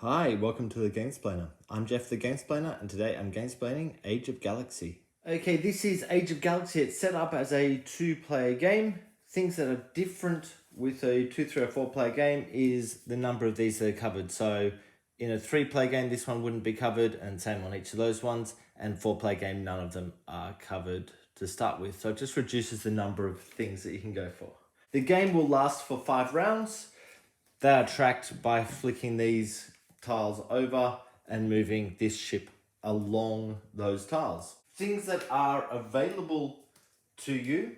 Hi, welcome to the Gamesplainer. I'm Jeff the Gamesplainer, and today I'm Gamesplaining Age of Galaxy. Okay, this is Age of Galaxy. It's set up as a two-player game. Things that are different with a 2, 3, or 4-player game is the number of these that are covered. So in a 3-player game, this one wouldn't be covered, and same on each of those ones. And 4-player game, none of them are covered to start with. So it just reduces the number of things that you can go for. The game will last for 5 rounds. They are tracked by flicking these tiles over and moving this ship along those tiles. Things that are available to you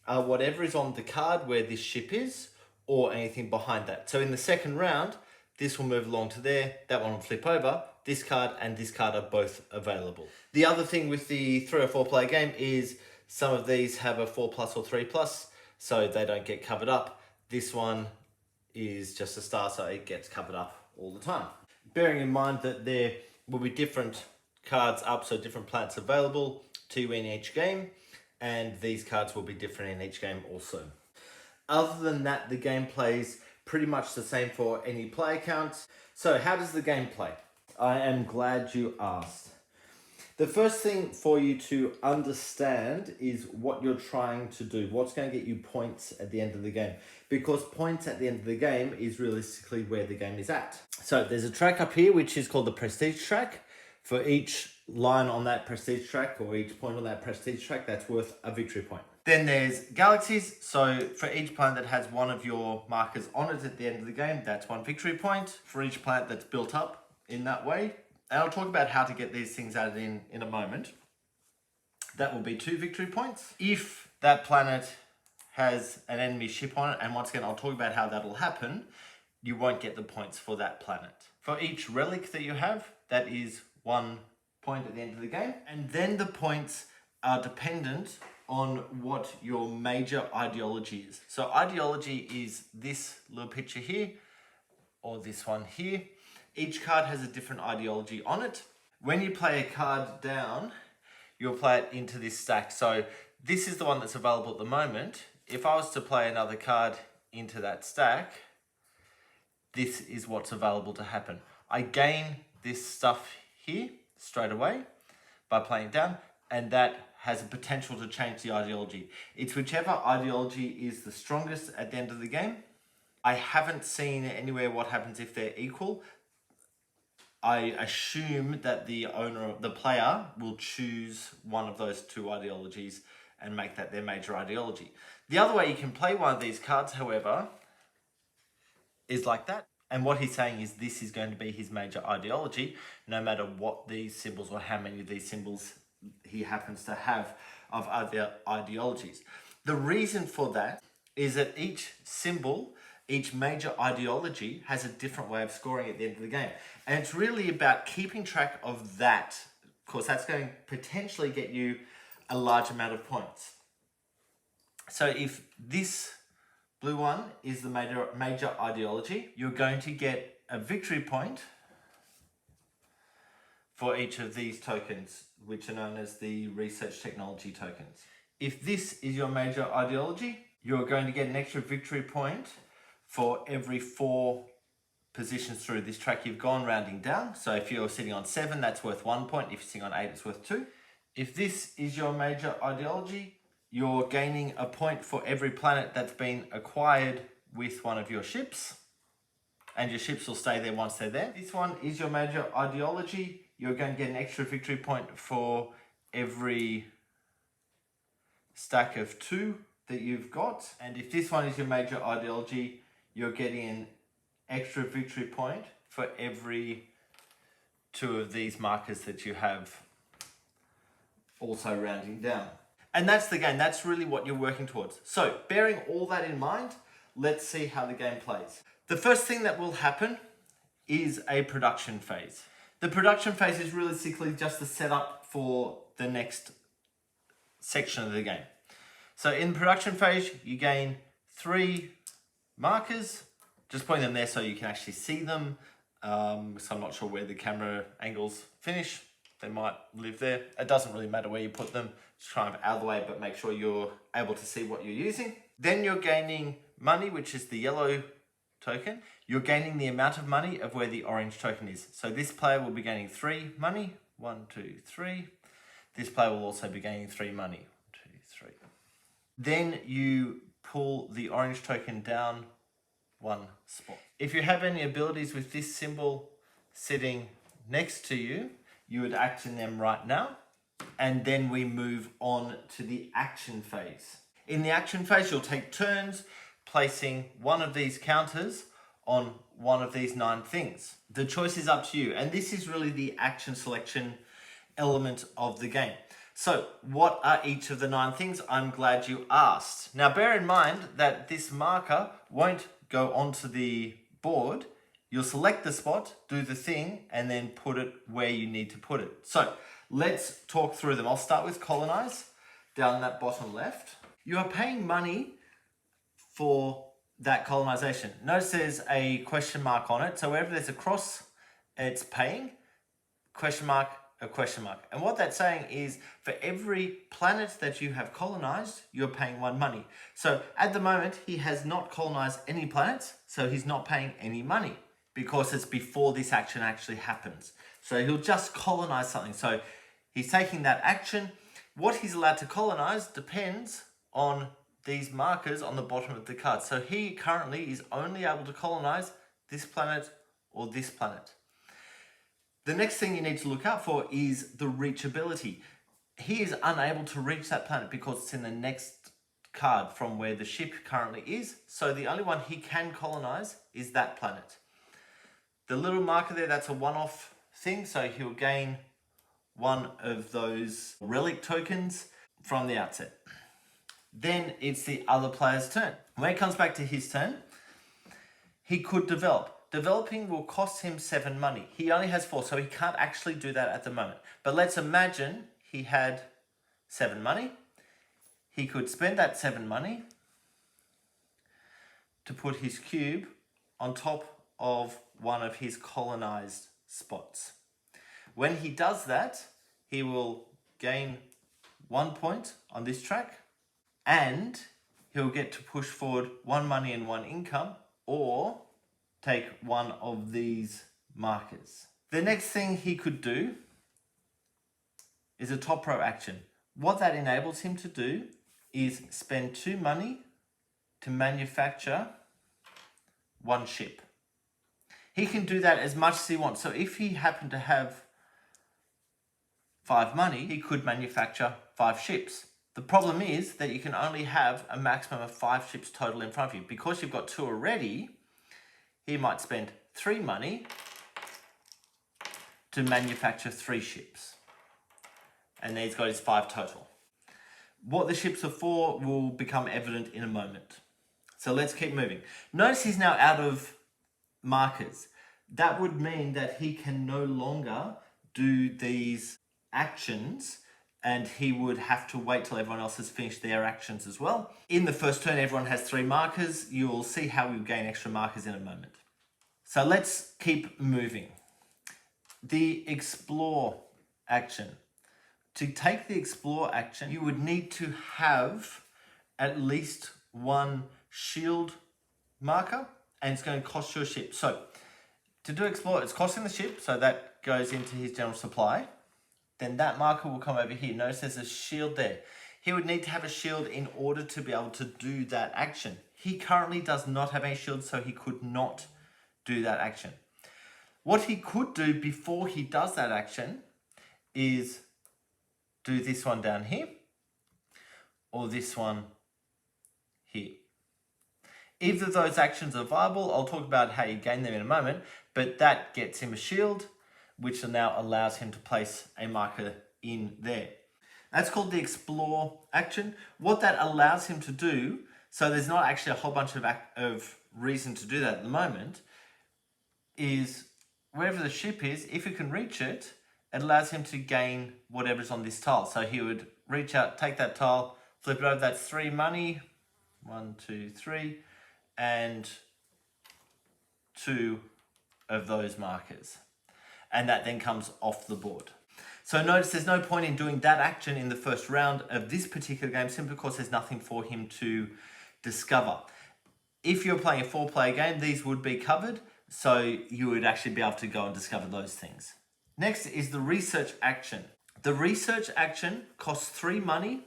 are whatever is on the card where this ship is or anything behind that. So in the second round, this will move along to there, that one will flip over, this card and this card are both available. The other thing with the 3 or 4 player game is some of these have a 4+ or 3+, so they don't get covered up. This one is just a star, so it gets covered up all the time. Bearing in mind that there will be different cards up, so different planets available to you in each game, and these cards will be different in each game also. Other than that, the game plays pretty much the same for any player count. So how does the game play? I am glad you asked. The first thing for you to understand is what you're trying to do. What's going to get you points at the end of the game? Because points at the end of the game is realistically where the game is at. So there's a track up here, which is called the prestige track. For each line on that prestige track or each point on that prestige track, that's worth a victory point. Then there's galaxies. So for each planet that has one of your markers on it at the end of the game, that's 1 victory point. For each planet that's built up in that way, and I'll talk about how to get these things added in a moment. That will be 2 victory points. If that planet has an enemy ship on it, and once again, I'll talk about how that'll happen, you won't get the points for that planet. For each relic that you have, that is 1 point at the end of the game. And then the points are dependent on what your major ideology is. So ideology is this little picture here, or this one here. Each card has a different ideology on it. When you play a card down, you'll play it into this stack. So this is the one that's available at the moment. If I was to play another card into that stack, this is what's available to happen. I gain this stuff here straight away by playing it down, and that has a potential to change the ideology. It's whichever ideology is the strongest at the end of the game. I haven't seen anywhere what happens if they're equal. I assume that the player will choose one of those 2 ideologies and make that their major ideology. The other way you can play one of these cards, however, is like that. And what he's saying is this is going to be his major ideology, no matter what these symbols or how many of these symbols he happens to have of other ideologies. The reason for that is that each symbol, each major ideology has a different way of scoring at the end of the game. And it's really about keeping track of that. Of course, that's going to potentially get you a large amount of points. So if this blue one is the major ideology, you're going to get a victory point for each of these tokens, which are known as the research technology tokens. If this is your major ideology, you're going to get an extra victory point for every 4 positions through this track you've gone rounding down. So if you're sitting on 7, that's worth 1 point. If you're sitting on 8, it's worth 2. If this is your major ideology, you're gaining a point for every planet that's been acquired with one of your ships. And your ships will stay there once they're there. This one is your major ideology. You're going to get an extra victory point for every stack of 2 that you've got. And if this one is your major ideology, you're getting an extra victory point for every 2 of these markers that you have also rounding down. And that's the game. That's really what you're working towards. So bearing all that in mind, let's see how the game plays. The first thing that will happen is a production phase. The production phase is realistically just the setup for the next section of the game. So in the production phase, you gain 3 markers. Just putting them there so you can actually see them. So I'm not sure where the camera angles finish. They might live there. It doesn't really matter where you put them. Just try them out of the way, but make sure you're able to see what you're using. Then you're gaining money, which is the yellow token, you're gaining the amount of money of where the orange token is. So this player will be gaining 3 money. 1, 2, 3. This player will also be gaining 3 money. 1, 2, 3. Then you pull the orange token down 1 spot. If you have any abilities with this symbol sitting next to you, you would action them right now. And then we move on to the action phase. In the action phase, you'll take turns placing one of these counters on one of these 9 things. The choice is up to you, and this is really the action selection element of the game. So what are each of the 9 things? I'm glad you asked. Now bear in mind that this marker won't go onto the board. You'll select the spot, do the thing, and then put it where you need to put it. So let's talk through them. I'll start with colonize down that bottom left. You are paying money for that colonization. Notice there's a question mark on it. So wherever there's a cross, it's paying, question mark, a question mark. And what that's saying is for every planet that you have colonized, you're paying 1 money. So at the moment, he has not colonized any planets, so he's not paying any money because it's before this action actually happens. So he'll just colonize something. So he's taking that action. What he's allowed to colonize depends on these markers on the bottom of the card. So he currently is only able to colonize this planet or this planet. The next thing you need to look out for is the reachability. He is unable to reach that planet because it's in the next card from where the ship currently is. So the only one he can colonize is that planet. The little marker there, that's a one-off thing. So he'll gain 1 of those relic tokens from the outset. Then it's the other player's turn. When it comes back to his turn, he could develop. Developing will cost him 7 money. He only has 4, so he can't actually do that at the moment. But let's imagine he had 7 money. He could spend that 7 money to put his cube on top of one of his colonized spots. When he does that, he will gain 1 point on this track, and he'll get to push forward 1 money and 1 income, or take one of these markers. The next thing he could do is a top row action. What that enables him to do is spend 2 money to manufacture 1 ship. He can do that as much as he wants. So if he happened to have 5 money, he could manufacture 5 ships. The problem is that you can only have a maximum of 5 ships total in front of you. Because you've got 2 already, he might spend 3 money to manufacture 3 ships. And then he's got his 5 total. What the ships are for will become evident in a moment. So let's keep moving. Notice he's now out of markers. That would mean that he can no longer do these actions, and he would have to wait till everyone else has finished their actions as well. In the first turn, everyone has 3 markers. You'll see how we gain extra markers in a moment. So let's keep moving. The explore action. To take the explore action, you would need to have at least 1 shield marker, and it's going to cost you a ship. So to do explore, it's costing the ship, so that goes into his general supply. Then that marker will come over here. Notice there's a shield there. He would need to have a shield in order to be able to do that action. He currently does not have any shield, so he could not do that action. What he could do before he does that action is do this one down here, or this one here. Either of those actions are viable. I'll talk about how you gain them in a moment, but that gets him a shield, which now allows him to place a marker in there. That's called the explore action. What that allows him to do, so there's not actually a whole bunch of reason to do that at the moment, is wherever the ship is, if you can reach it, it allows him to gain whatever's on this tile. So he would reach out, take that tile, flip it over, that's 3 money, 1, 2, 3, and 2 of those markers. And that then comes off the board. So notice there's no point in doing that action in the first round of this particular game simply because there's nothing for him to discover. If you're playing a 4-player game, these would be covered, so you would actually be able to go and discover those things. Next is the research action. The research action costs 3 money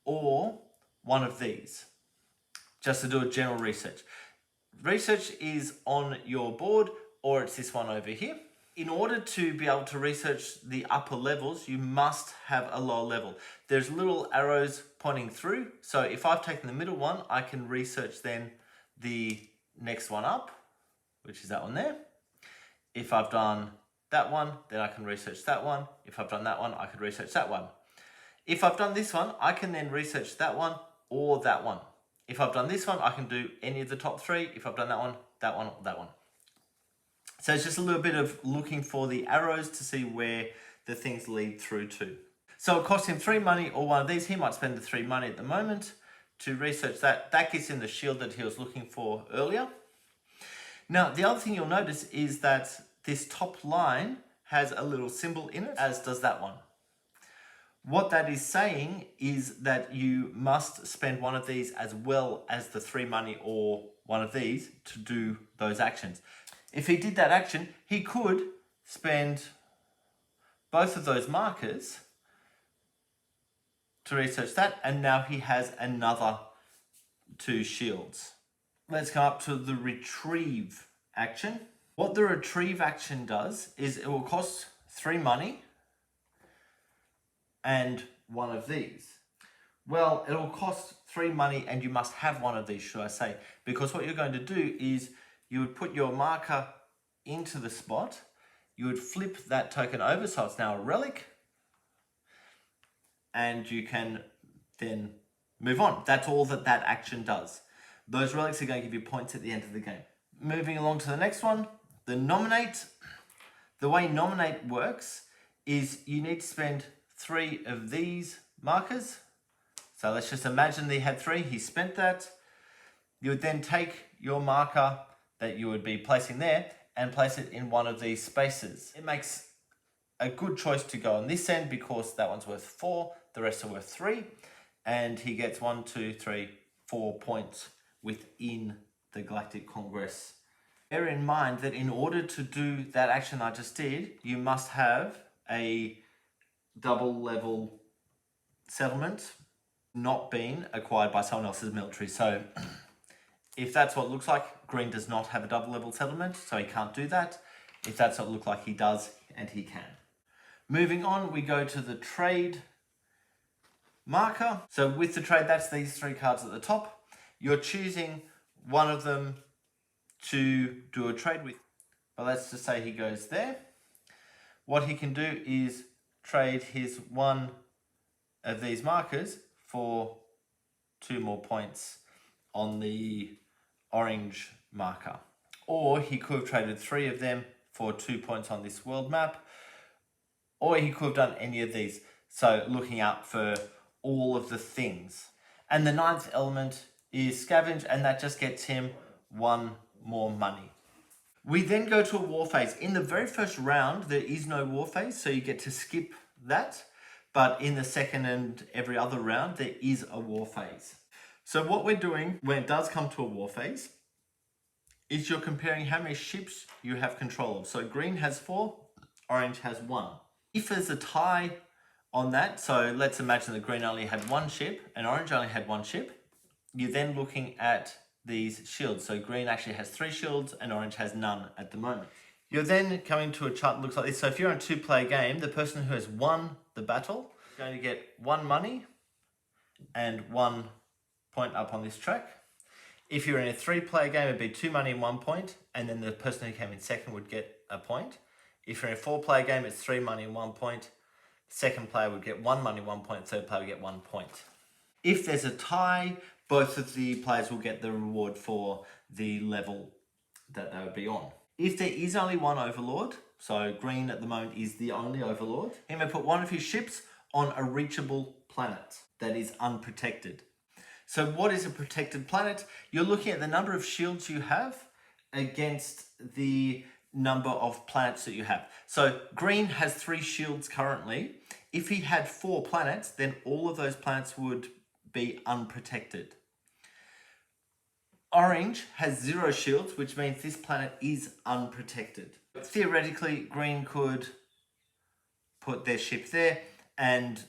or one of these, just to do a general research. Research is on your board, or it's this one over here. In order to be able to research the upper levels, you must have a lower level. There's little arrows pointing through, so if I've taken the middle one, I can research then the next one up, which is that one there. If I've done that one, then I can research that one. If I've done that one, I could research that one. If I've done this one, I can then research that one or that one. If I've done this one, I can do any of the top 3. If I've done that one, or that one. So it's just a little bit of looking for the arrows to see where the things lead through to. So it costs him 3 money or one of these. He might spend the 3 money at the moment to research that. That gets him the shield that he was looking for earlier. Now, the other thing you'll notice is that this top line has a little symbol in it, as does that one. What that is saying is that you must spend one of these as well as the 3 money or one of these to do those actions. If he did that action, he could spend both of those markers to research that, and now he has another 2 shields. Let's come up to the retrieve action. What the retrieve action does is it will cost 3 money and one of these. Well, it'll cost 3 money and you must have one of these, should I say, because what you're going to do is you would put your marker into the spot, you would flip that token over so it's now a relic, and you can then move on. That's all that action does. Those relics are going to give you points at the end of the game. Moving along to the next one, the nominate. The way nominate works is you need to spend 3 of these markers. So let's just imagine that he had 3, he spent that. You would then take your marker that you would be placing there and place it in one of these spaces. It makes a good choice to go on this end because that one's worth 4, the rest are worth 3, and he gets 1, 2, 3, 4 points within the Galactic Congress. Bear in mind that in order to do that action I just did, you must have a double level settlement not been acquired by someone else's military. So if that's what it looks like, green does not have a double level settlement, so he can't do that. If that's what it looks like, he does, and he can. Moving on, we go to the trade marker. So with the trade, that's these 3 cards at the top. You're choosing one of them to do a trade with. But let's just say he goes there. What he can do is trade his one of these markers for 2 more points on the orange marker. Or he could have traded 3 of them for 2 points on this world map. Or he could have done any of these. So looking out for all of the things. And the 9th element is scavenge, and that just gets him 1 more money. We then go to a war phase. In the very first round, there is no war phase, so you get to skip that. But in the second and every other round, there is a war phase. So what we're doing when it does come to a war phase is you're comparing how many ships you have control of. So green has 4, orange has 1. If there's a tie on that, so let's imagine that green only had 1 ship and orange only had 1 ship, you're then looking at these shields. So green actually has 3 shields and orange has none at the moment. You're then coming to a chart that looks like this. So if you're in a 2-player game, the person who has won the battle is going to get 1 money and 1 point up on this track. If you're in a 3-player game, it'd be 2 money and 1 point, and then the person who came in second would get a point. If you're in a 4-player game, it's 3 money and 1 point. Second player would get 1 money, 1 point. Third player would get 1 point. If there's a tie, both of the players will get the reward for the level that they would be on. If there is only 1 overlord, so green at the moment is the only overlord, he may put 1 of his ships on a reachable planet that is unprotected. So what is a protected planet? You're looking at the number of shields you have against the number of planets that you have. So green has 3 shields currently. If he had 4 planets, then all of those planets would be unprotected. Orange has 0 shields, which means this planet is unprotected. Theoretically, green could put their ship there, and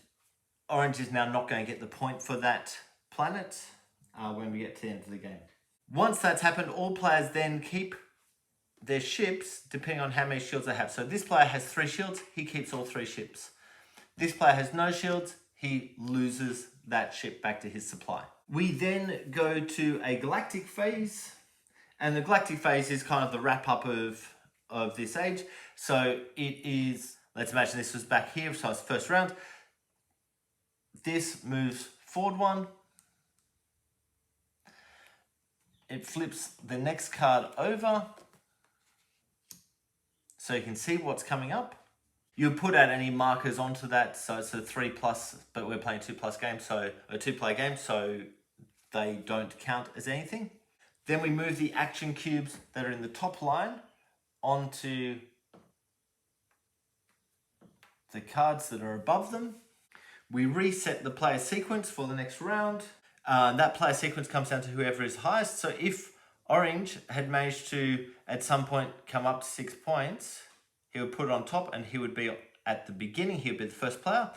orange is now not going to get the point for that planet when we get to the end of the game. Once that's happened, all players then keep their ships depending on how many shields they have. So this player has 3 shields, he keeps all 3 ships. This player has no shields, he loses that ship back to his supply. We then go to a galactic phase, and the galactic phase is kind of the wrap up of this age. So it is, let's imagine this was back here, so it's the first round. This moves forward 1. It flips the next card over, so you can see what's coming up. You put out any markers onto that, so it's a 3+, but we're playing 2+ game, so a 2-player game, so they don't count as anything. Then we move the action cubes that are in the top line onto the cards that are above them. We reset the player sequence for the next round. That player sequence comes down to whoever is highest. So if orange had managed to, at some point, come up to 6 points, he would put it on top and he would be at the beginning, he would be the first player.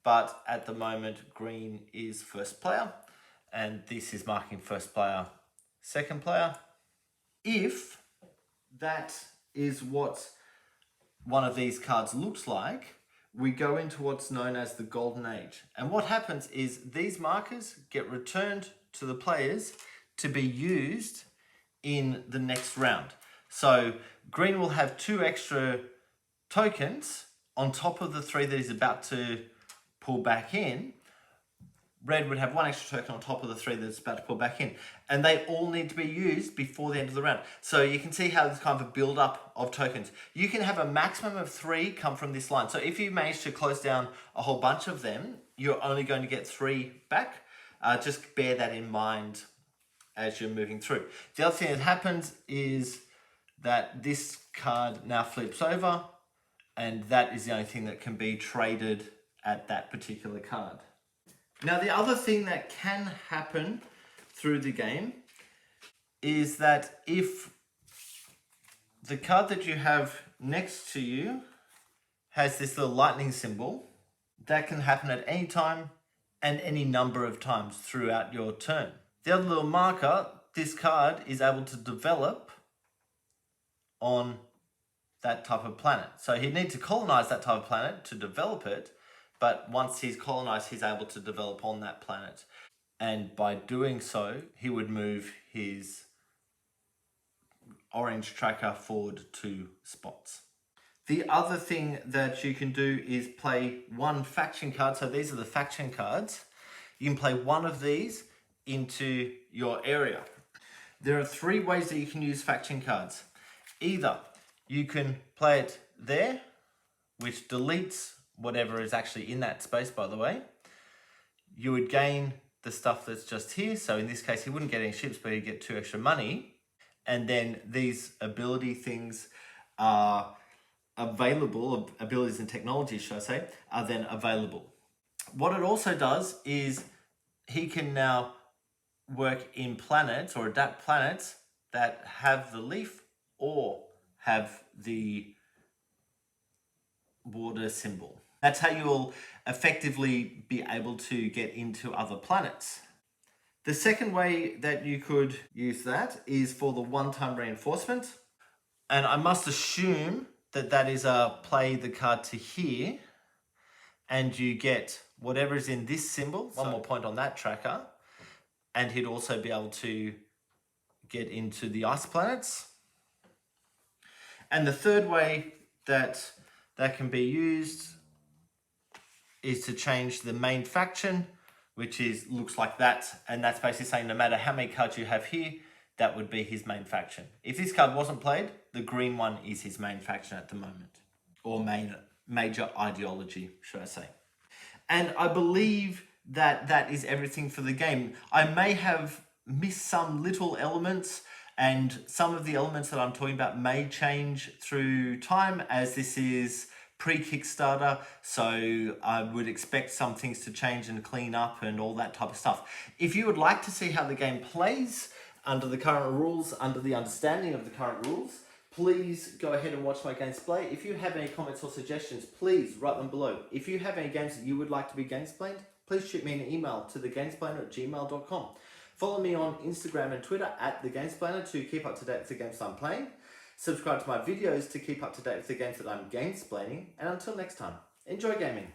But at the moment, green is first player. And this is marking first player, second player. If that is what one of these cards looks like, we go into what's known as the golden age. And what happens is these markers get returned to the players to be used in the next round. So green will have 2 extra tokens on top of the 3 that he's about to pull back in. Red would have 1 extra token on top of the 3 that's about to pull back in. And they all need to be used before the end of the round. So you can see how there's kind of a build-up of tokens. You can have a maximum of 3 come from this line. So if you manage to close down a whole bunch of them, you're only going to get 3 back. Just bear that in mind as you're moving through. The other thing that happens is that this card now flips over, and that is the only thing that can be traded at that particular card. Now, the other thing that can happen through the game is that if the card that you have next to you has this little lightning symbol, that can happen at any time and any number of times throughout your turn. The other little marker, this card is able to develop on that type of planet. So he'd need to colonize that type of planet to develop it, but once he's colonized, he's able to develop on that planet. And by doing so, he would move his orange tracker forward 2 spots. The other thing that you can do is play 1 faction card. So these are the faction cards. You can play 1 of these into your area. There are 3 ways that you can use faction cards. Either you can play it there, which deletes whatever is actually in that space, by the way. You would gain the stuff that's just here. So in this case, he wouldn't get any ships, but he'd get 2 extra money. And then these ability things are available, abilities and technologies, should I say, are then available. What it also does is he can now work in planets or adapt planets that have the leaf or have the water symbol. That's how you'll effectively be able to get into other planets. The second way that you could use that is for the 1-time reinforcement. And I must assume that that is play the card to here, and you get whatever is in this symbol, 1 more point on that tracker, and he'd also be able to get into the ice planets. And the third way that can be used is to change the main faction, which looks like that. And that's basically saying no matter how many cards you have here, that would be his main faction. If this card wasn't played, the green one is his main faction at the moment. Or major ideology, should I say. And I believe that that is everything for the game. I may have missed some little elements, and some of the elements that I'm talking about may change through time, as this is pre-Kickstarter, so I would expect some things to change and clean up and all that type of stuff. If you would like to see how the game plays, under the current rules, under the understanding of the current rules, please go ahead and watch my gameplay. If you have any comments or suggestions, please write them below. If you have any games that you would like to be gamesplained, please shoot me an email to thegamesplainer@gmail.com. Follow me on Instagram and Twitter @thegamesplainer to keep up to date with the games I'm playing. Subscribe to my videos to keep up to date with the games that I'm gamesplaining. And until next time, enjoy gaming.